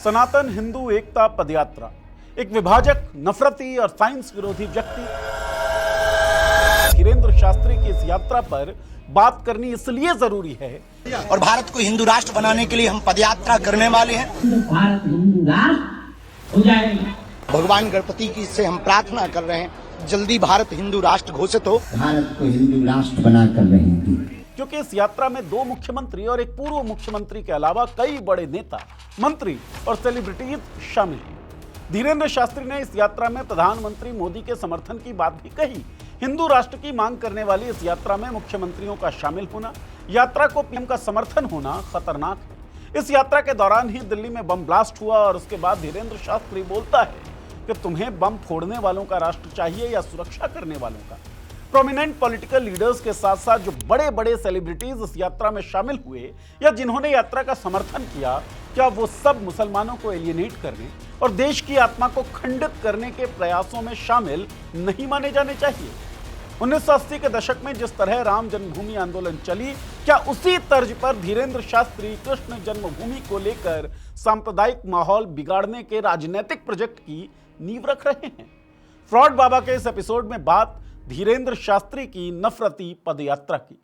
सनातन हिंदू एकता पदयात्रा एक विभाजक, नफरती और साइंस विरोधी व्यक्ति धीरेंद्र शास्त्री की इस यात्रा पर बात करनी इसलिए जरूरी है और भारत को हिंदू राष्ट्र बनाने के लिए हम पदयात्रा करने वाले हैं। भारत हिंदू राष्ट्र हो जाएगा। भगवान गणपति की से हम प्रार्थना कर रहे हैं, जल्दी भारत हिंदू राष्ट्र घोषित हो। भारत को हिंदू राष्ट्र बना कर रहेंगे। क्योंकि इस यात्रा में 2 मुख्यमंत्री और एक पूर्व मुख्यमंत्री के अलावा कई बड़े नेता, मंत्री और सेलिब्रिटीज शामिल हैं। धीरेंद्र शास्त्री ने इस यात्रा में प्रधानमंत्री मोदी के समर्थन की बात भी कही। हिंदू राष्ट्र की मांग करने वाली इस यात्रा में मुख्यमंत्रियों का शामिल होना, यात्रा को पीएम का समर्थन होना खतरनाक है। इस यात्रा के दौरान ही दिल्ली में बम ब्लास्ट हुआ और उसके बाद धीरेंद्र शास्त्री बोलता है कि तुम्हें बम फोड़ने वालों का राष्ट्र चाहिए या सुरक्षा करने वालों का। प्रोमिनेंट पॉलिटिकल लीडर्स के साथ साथ जो बड़े बड़े सेलिब्रिटीज इस यात्रा में शामिल हुए या जिन्होंने यात्रा का समर्थन किया, क्या वो सब मुसलमानों को एलियनेट करने और देश की आत्मा को खंडित करने के प्रयासों में शामिल नहीं माने जाने चाहिए? 1980 के दशक में जिस तरह राम जन्मभूमि आंदोलन चली, क्या उसी तर्ज पर धीरेंद्र शास्त्री कृष्ण जन्मभूमि को लेकर सांप्रदायिक माहौल बिगाड़ने के राजनीतिक प्रोजेक्ट की नींव रख रहे हैं? फ्रॉड बाबा के इस एपिसोड में बात धीरेंद्र शास्त्री की नफरती पदयात्रा की।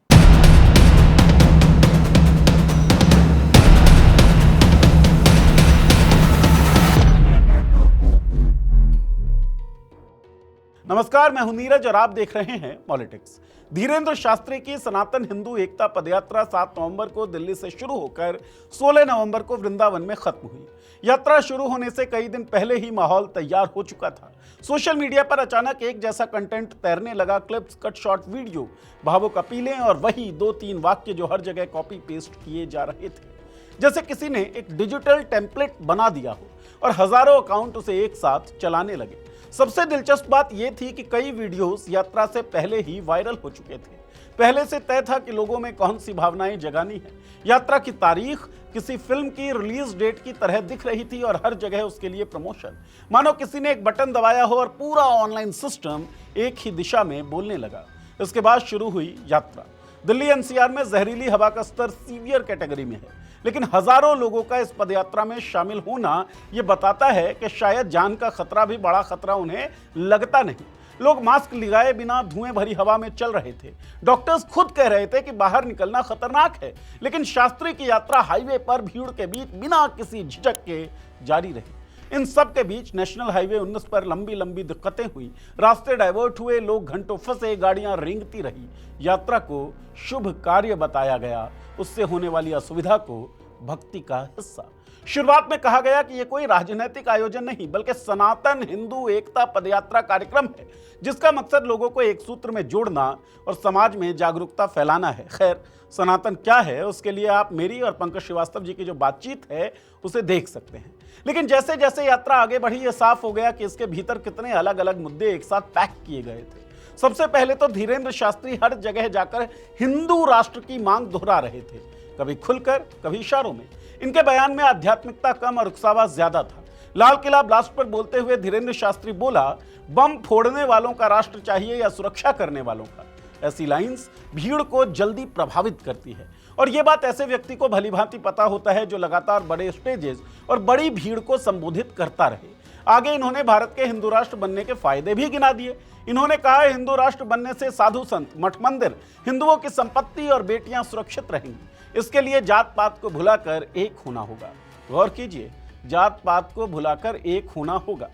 नमस्कार, मैं हूं नीरज और आप देख रहे हैं पॉलिटिक्स। धीरेंद्र शास्त्री की सनातन हिंदू एकता पदयात्रा 7 नवंबर को दिल्ली से शुरू होकर 16 नवंबर को वृंदावन में खत्म हुई। यात्रा शुरू होने से कई दिन पहले ही माहौल तैयार हो चुका था। सोशल मीडिया पर अचानक एक जैसा कंटेंट तैरने लगा, क्लिप्स, कट शॉट वीडियो, भावुक अपीलें और वही 2-3 वाक्य जो हर जगह कॉपी पेस्ट किए जा रहे थे, जैसे किसी ने एक डिजिटल टेम्पलेट बना दिया हो और हजारों अकाउंट उसे एक साथ चलाने लगे। सबसे दिलचस्प बात यह थी कि कई वीडियोस यात्रा से पहले ही वायरल हो चुके थे। पहले से तय था कि लोगों में कौन सी भावनाएं जगानी है। यात्रा की तारीख किसी फिल्म की रिलीज डेट की तरह दिख रही थी और हर जगह उसके लिए प्रमोशन, मानो किसी ने एक बटन दबाया हो और पूरा ऑनलाइन सिस्टम एक ही दिशा में बोलने लगा। इसके बाद शुरू हुई यात्रा। दिल्ली एनसीआर में जहरीली हवा का स्तर सीवियर कैटेगरी में है, लेकिन हजारों लोगों का इस पदयात्रा में शामिल होना यह बताता है कि शायद जान का खतरा भी बड़ा खतरा उन्हें लगता नहीं। लोग मास्क लगाए बिना धुएं भरी हवा में चल रहे थे। डॉक्टर्स खुद कह रहे थे कि बाहर निकलना खतरनाक है, लेकिन शास्त्री की यात्रा हाईवे पर भीड़ के बीच बिना किसी झिझक के जारी रही। इन सब के बीच नेशनल हाईवे 19 पर लंबी लंबी दिक्कतें हुई, रास्ते डाइवर्ट हुए, लोग घंटों फंसे, गाड़ियां रेंगती रही। यात्रा को शुभ कार्य बताया गया, उससे होने वाली असुविधा को भक्ति का हिस्सा। शुरुआत में कहा गया कि यह कोई राजनीतिक आयोजन नहीं बल्कि सनातन हिंदू एकता पदयात्रा कार्यक्रम है, जिसका मकसद लोगों को एक सूत्र में जोड़ना और समाज में जागरूकता फैलाना है। खैर, सनातन क्या है उसके लिए आप मेरी और पंकज श्रीवास्तव जी की जो बातचीत है उसे देख सकते हैं। लेकिन जैसे जैसे यात्रा आगे बढ़ी, यह साफ हो गया कि इसके भीतर कितने अलग अलग मुद्दे एक साथ पैक किए गए थे। सबसे पहले तो धीरेंद्र शास्त्री हर जगह जाकर हिंदू राष्ट्र की मांग दोहरा रहे थे, कभी खुलकर कभी इशारों में। इनके बयान में आध्यात्मिकता कम और उकसावा ज्यादा था। लाल किला ब्लास्ट पर बोलते हुए धीरेंद्र शास्त्री बोला, बम फोड़ने वालों का राष्ट्र चाहिए या सुरक्षा करने वालों का। ऐसी लाइंस भीड़ को जल्दी प्रभावित करती है और यह बात ऐसे व्यक्ति को भलीभांति पता होता है जो लगातार बड़े स्टेजेस और बड़ी भीड़ को संबोधित करता रहे। आगे इन्होंने भारत के हिंदू राष्ट्र बनने के फायदे भी गिना दिए। इन्होंने कहा, हिंदू राष्ट्र बनने से साधु संत, मठ मंदिर, हिंदुओं की संपत्ति और बेटियां सुरक्षित रहेंगी। इसके लिए जात पात को भुलाकर एक होना होगा। गौर कीजिए, जात पात को भुलाकर एक होना होगा।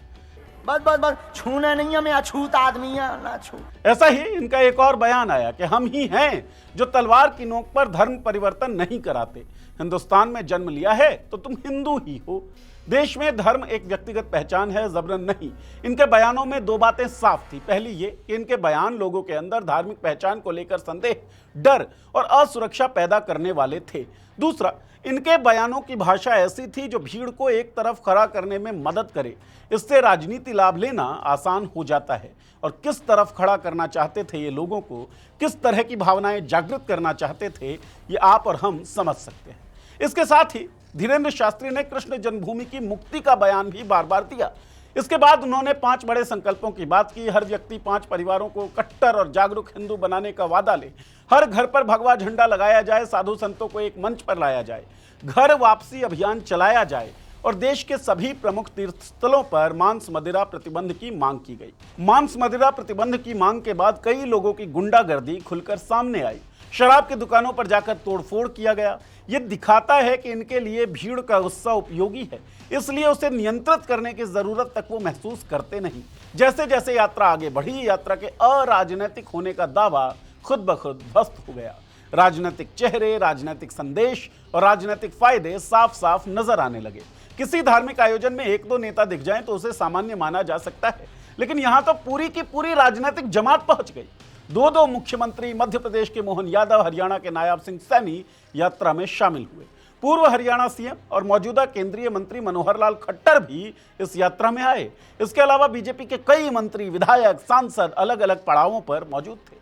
बस बस बस, छूना नहीं है, मैं अछूत आदमी है, ना छू। ऐसा ही इनका एक और बयान आया कि हम ही हैं जो तलवार की नोक पर धर्म परिवर्तन नहीं कराते। हिंदुस्तान में जन्म लिया है तो तुम हिंदू ही हो। देश में धर्म एक व्यक्तिगत पहचान है, जबरन नहीं। इनके बयानों में 2 बातें साफ थी। पहली ये कि इनके बयान लोगों के अंदर धार्मिक पहचान को लेकर संदेह, डर और असुरक्षा पैदा करने वाले थे। दूसरा, इनके बयानों की भाषा ऐसी थी जो भीड़ को एक तरफ खड़ा करने में मदद करे। इससे राजनीति लाभ लेना आसान हो जाता है और किस तरफ खड़ा करना चाहते थे ये लोगों को, किस तरह की भावनाएं जागृत करना चाहते थे, ये आप और हम समझ सकते हैं। इसके साथ ही धीरेंद्र शास्त्री ने कृष्ण जन्मभूमि की मुक्ति का बयान भी बार बार दिया। इसके बाद उन्होंने 5 बड़े संकल्पों की बात की। हर व्यक्ति 5 परिवारों को कट्टर और जागरूक हिंदू बनाने का वादा ले। हर घर पर भगवा झंडा लगाया जाए, साधु संतों को एक मंच पर लाया जाए, घर वापसी अभियान चलाया जाए और देश के सभी प्रमुख तीर्थ स्थलों पर मांस मदिरा प्रतिबंध की मांग की गई। मांस मदिरा प्रतिबंध की मांग के बाद कई लोगों की गुंडागर्दी खुलकर सामने आई। शराब की दुकानों पर जाकर तोड़फोड़ किया गया। यह दिखाता है कि इनके लिए भीड़ का गुस्सा उपयोगी है, इसलिए उसे नियंत्रित करने की जरूरत तक वो महसूस करते नहीं। जैसे जैसे यात्रा आगे बढ़ी, यात्रा के अराजनीतिक होने का दावा खुद ब खुद ध्वस्त हो गया। राजनीतिक चेहरे, राजनीतिक संदेश और राजनीतिक फायदे साफ साफ नजर आने लगे। किसी धार्मिक आयोजन में एक दो नेता दिख जाएं तो उसे सामान्य माना जा सकता है, लेकिन यहां तो पूरी की पूरी राजनीतिक जमात पहुंच गई। दो मुख्यमंत्री, मध्य प्रदेश के मोहन यादव, हरियाणा के नायब सिंह सैनी यात्रा में शामिल हुए। पूर्व हरियाणा सीएम और मौजूदा केंद्रीय मंत्री मनोहर लाल खट्टर भी इस यात्रा में आए। इसके अलावा बीजेपी के कई मंत्री, विधायक, सांसद अलग अलग पड़ावों पर मौजूद थे।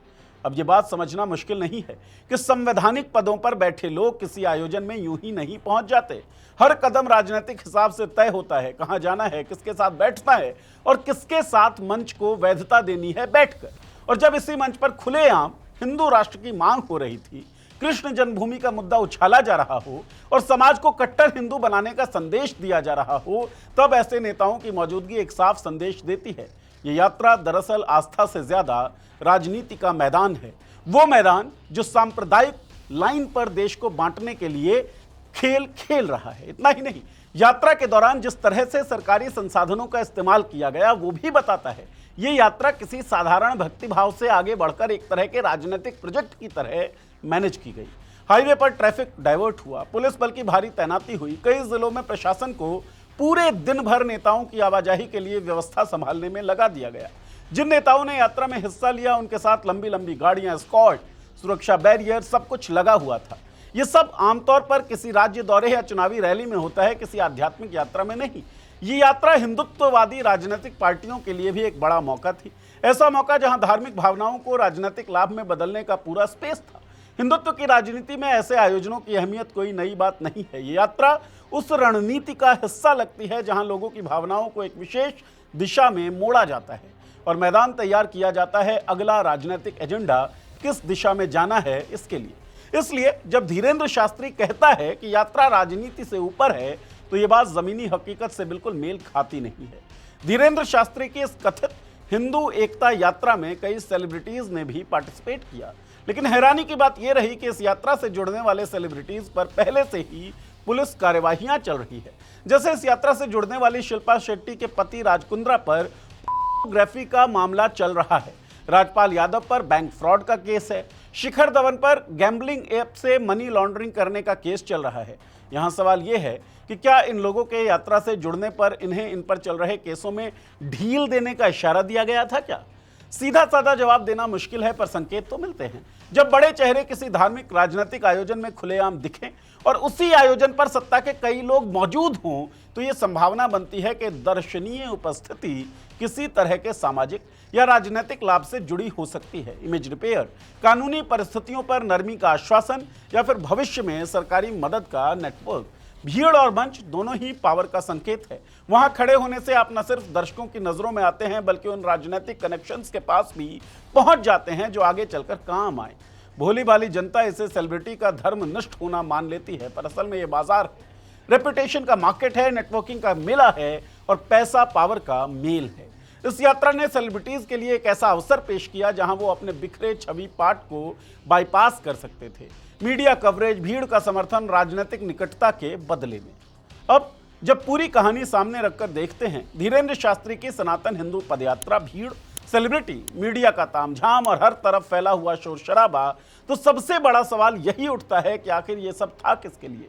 अब यह बात समझना मुश्किल नहीं है कि संवैधानिक पदों पर बैठे लोग किसी आयोजन में यूं ही नहीं पहुंच जाते। हर कदम राजनीतिक हिसाब से तय होता है, कहां जाना है, किसके साथ बैठना है और किसके साथ मंच को वैधता देनी है बैठकर। और जब इसी मंच पर खुलेआम हिंदू राष्ट्र की मांग हो रही थी, कृष्ण जन्मभूमि का मुद्दा उछाला जा रहा हो और समाज को कट्टर हिंदू बनाने का संदेश दिया जा रहा हो, तब ऐसे नेताओं की मौजूदगी एक साफ संदेश देती है। ये यात्रा दरअसल आस्था से ज्यादा राजनीति का मैदान है, वो मैदान जो सांप्रदायिक लाइन पर देश को बांटने के लिए खेल खेल रहा है। इतना ही नहीं, यात्रा के दौरान जिस तरह से सरकारी संसाधनों का इस्तेमाल किया गया वो भी बताता है ये यात्रा किसी साधारण भक्तिभाव से आगे बढ़कर एक तरह के राजनीतिक प्रोजेक्ट की तरह मैनेज की गई। हाईवे पर ट्रैफिक डाइवर्ट हुआ, पुलिस बल की भारी तैनाती हुई, कई जिलों में प्रशासन को पूरे दिन भर नेताओं की आवाजाही के लिए व्यवस्था संभालने में लगा दिया गया। जिन नेताओं ने यात्रा में हिस्सा लिया उनके साथ लंबी लंबी गाड़ियां, स्कॉट, सुरक्षा बैरियर, सब कुछ लगा हुआ था। यह सब आमतौर पर किसी राज्य दौरे या चुनावी रैली में होता है, किसी आध्यात्मिक यात्रा में नहीं। ये यात्रा हिंदुत्ववादी राजनीतिक पार्टियों के लिए भी एक बड़ा मौका थी, ऐसा मौका जहां धार्मिक भावनाओं को राजनीतिक लाभ में बदलने का पूरा स्पेस था। हिंदुत्व की राजनीति में ऐसे आयोजनों की अहमियत कोई नई बात नहीं है। ये यात्रा उस रणनीति का हिस्सा लगती है जहां लोगों की भावनाओं को एक विशेष दिशा में मोड़ा जाता है और मैदान तैयार किया जाता है अगला राजनीतिक एजेंडा किस दिशा में जाना है इसके लिए। इसलिए जब धीरेंद्र शास्त्री कहता है कि यात्रा राजनीति से ऊपर है, तो यह बात जमीनी हकीकत से बिल्कुल मेल खाती नहीं है। धीरेंद्र शास्त्री की इस कथित हिंदू एकता यात्रा में कई सेलिब्रिटीज ने भी पार्टिसिपेट किया, लेकिन हैरानी की बात यह रही कि इस यात्रा से जुड़ने वाले सेलिब्रिटीज पर पहले से ही पुलिस कार्यवाहियां चल रही है। जैसे इस यात्रा से जुड़ने वाली शिल्पा शेट्टी के पति राज कुंद्रा पर ग्राफी का मामला चल रहा है, राजपाल यादव पर बैंक फ्रॉड का केस है, शिखर धवन पर गैम्बलिंग ऐप से मनी लॉन्ड्रिंग करने का केस चल रहा है। यहां सवाल यह है कि क्या इन लोगों के यात्रा से जुड़ने पर इन्हें इन पर चल रहे केसों में ढील देने का इशारा दिया गया था क्या? सीधा साधा जवाब देना मुश्किल है, पर संकेत तो मिलते हैं। जब बड़े चेहरे किसी धार्मिक राजनीतिक आयोजन में खुलेआम दिखें और उसी आयोजन पर सत्ता के कई लोग मौजूद हों, तो यह संभावना बनती है कि दर्शनीय उपस्थिति किसी तरह के सामाजिक या राजनीतिक लाभ से जुड़ी हो सकती है। इमेज रिपेयर, कानूनी परिस्थितियों पर नरमी का आश्वासन या फिर भविष्य में सरकारी मदद का नेटवर्क। भीड़ और मंच दोनों ही पावर का संकेत है। वहां खड़े होने से आप न सिर्फ दर्शकों की नजरों में आते हैं, बल्कि उन राजनीतिक कनेक्शंस के पास भी पहुंच जाते हैं जो आगे चलकर काम आए। भोली भाली जनता इसे सेलिब्रिटी का धर्मनिष्ठ होना मान लेती है, पर असल में ये बाजार है, रेपुटेशन का मार्केट है, नेटवर्किंग का मेला है और पैसा पावर का मेल है। इस यात्रा ने सेलिब्रिटीज के लिए एक ऐसा अवसर पेश किया जहां वो अपने बिखरे छवि पाठ को बाईपास कर सकते थे। मीडिया कवरेज, भीड़ का समर्थन, राजनीतिक निकटता के बदले में। अब जब पूरी कहानी सामने रखकर देखते हैं, धीरेंद्र शास्त्री की सनातन हिंदू पदयात्रा, भीड़, सेलिब्रिटी, मीडिया का तामझाम और हर तरफ फैला हुआ शोर शराबा, तो सबसे बड़ा सवाल यही उठता है कि आखिर ये सब था किसके लिए?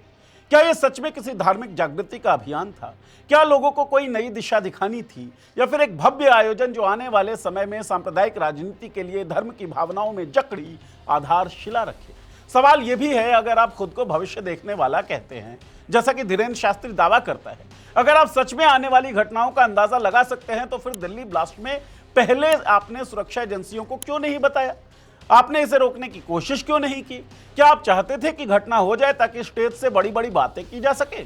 क्या यह सच में किसी धार्मिक जागृति का अभियान था? क्या लोगों को कोई नई दिशा दिखानी थी, या फिर एक भव्य आयोजन जो आने वाले समय में सांप्रदायिक राजनीति के लिए धर्म की भावनाओं में जकड़ी आधारशिला रखे? सवाल यह भी है, अगर आप खुद को भविष्य देखने वाला कहते हैं, जैसा कि धीरेंद्र शास्त्री दावा करता है, अगर आप सच में आने वाली घटनाओं का अंदाजा लगा सकते हैं, तो फिर दिल्ली ब्लास्ट में पहले आपने सुरक्षा एजेंसियों को क्यों नहीं बताया? आपने इसे रोकने की कोशिश क्यों नहीं की? क्या आप चाहते थे कि घटना हो जाए ताकि स्टेज से बड़ी बड़ी बातें की जा सके?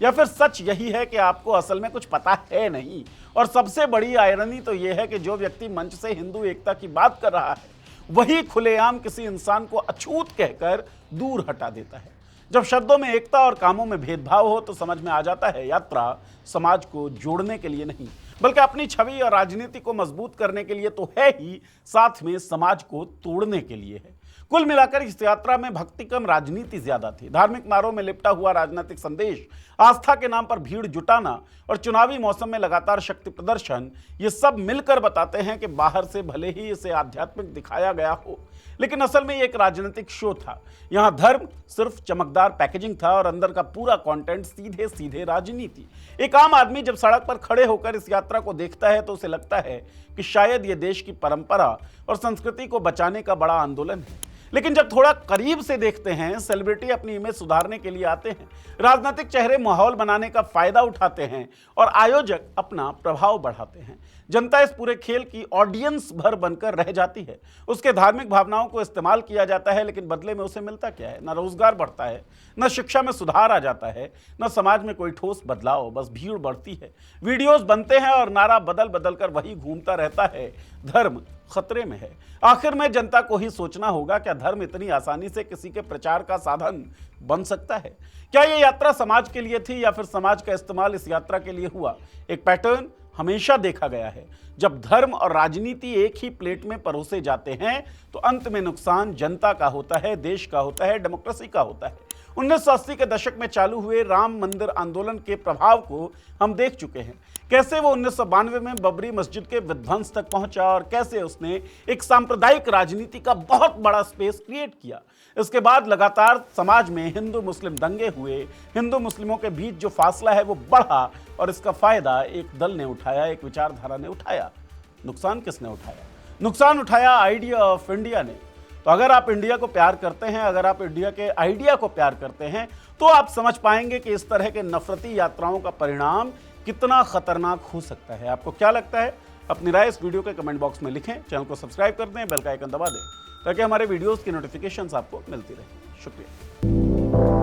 या फिर सच यही है कि आपको असल में कुछ पता है नहीं? और सबसे बड़ी आयरनी तो यह है कि जो व्यक्ति मंच से हिंदू एकता की बात कर रहा है, वही खुलेआम किसी इंसान को अछूत कहकर दूर हटा देता है। जब शब्दों में एकता और कामों में भेदभाव हो तो समझ में आ जाता है यात्रा समाज को जोड़ने के लिए नहीं बल्कि अपनी छवि और राजनीति को मजबूत करने के लिए तो है ही, साथ में समाज को तोड़ने के लिए है। कुल मिलाकर इस यात्रा में भक्ति कम राजनीति ज्यादा थी। धार्मिक नारों में लिपटा हुआ राजनीतिक संदेश, आस्था के नाम पर भीड़ जुटाना और चुनावी मौसम में लगातार शक्ति प्रदर्शन, ये सब मिलकर बताते हैं कि बाहर से भले ही इसे आध्यात्मिक दिखाया गया हो, लेकिन असल में ये एक राजनीतिक शो था। यहां धर्म सिर्फ चमकदार पैकेजिंग था और अंदर का पूरा कंटेंट सीधे सीधे राजनीति। एक आम आदमी जब सड़क पर खड़े होकर इस यात्रा को देखता है तो उसे लगता है कि शायद ये देश की परंपरा और संस्कृति को बचाने का बड़ा आंदोलन है। लेकिन जब थोड़ा करीब से देखते हैं, सेलिब्रिटी अपनी इमेज सुधारने के लिए आते हैं, राजनीतिक चेहरे माहौल बनाने का फायदा उठाते हैं और आयोजक अपना प्रभाव बढ़ाते हैं। जनता इस पूरे खेल की ऑडियंस भर बनकर रह जाती है। उसके धार्मिक भावनाओं को इस्तेमाल किया जाता है, लेकिन बदले में उसे मिलता क्या है? न रोजगार बढ़ता है, न शिक्षा में सुधार आ जाता है, न समाज में कोई ठोस बदलाव, बस भीड़ बढ़ती है, वीडियोस बनते हैं और नारा बदल बदल कर वही घूमता रहता है, धर्म खतरे में है। आखिर में जनता को ही सोचना होगा, क्या धर्म इतनी आसानी से किसी के प्रचार का साधन बन सकता है? क्या ये यात्रा समाज के लिए थी या फिर समाज का इस्तेमाल इस यात्रा के लिए हुआ? एक पैटर्न हमेशा देखा गया है, जब धर्म और राजनीति एक ही प्लेट में परोसे जाते हैं तो अंत में नुकसान जनता का होता है, देश का होता है, डेमोक्रेसी का होता है। 1980 के दशक में चालू हुए राम मंदिर आंदोलन के प्रभाव को हम देख चुके हैं। कैसे वो 1992 में बबरी मस्जिद के विध्वंस तक पहुंचा और कैसे उसने एक सांप्रदायिक राजनीति का बहुत बड़ा स्पेस क्रिएट किया। इसके बाद लगातार समाज में हिंदू मुस्लिम दंगे हुए, हिंदू मुस्लिमों के बीच जो फासला है वो बढ़ा और इसका फायदा एक दल ने उठाया, एक विचारधारा ने उठाया। नुकसान किसने उठाया? नुकसान उठाया आइडिया ऑफ इंडिया ने। तो अगर आप इंडिया को प्यार करते हैं, अगर आप इंडिया के आइडिया को प्यार करते हैं, तो आप समझ पाएंगे कि इस तरह के नफरती यात्राओं का परिणाम कितना खतरनाक हो सकता है। आपको क्या लगता है? अपनी राय इस वीडियो के कमेंट बॉक्स में लिखें। चैनल को सब्सक्राइब कर दें, बेल का आइकन दबा दें ताकि हमारे वीडियोस की नोटिफिकेशंस आपको मिलती रहे। शुक्रिया।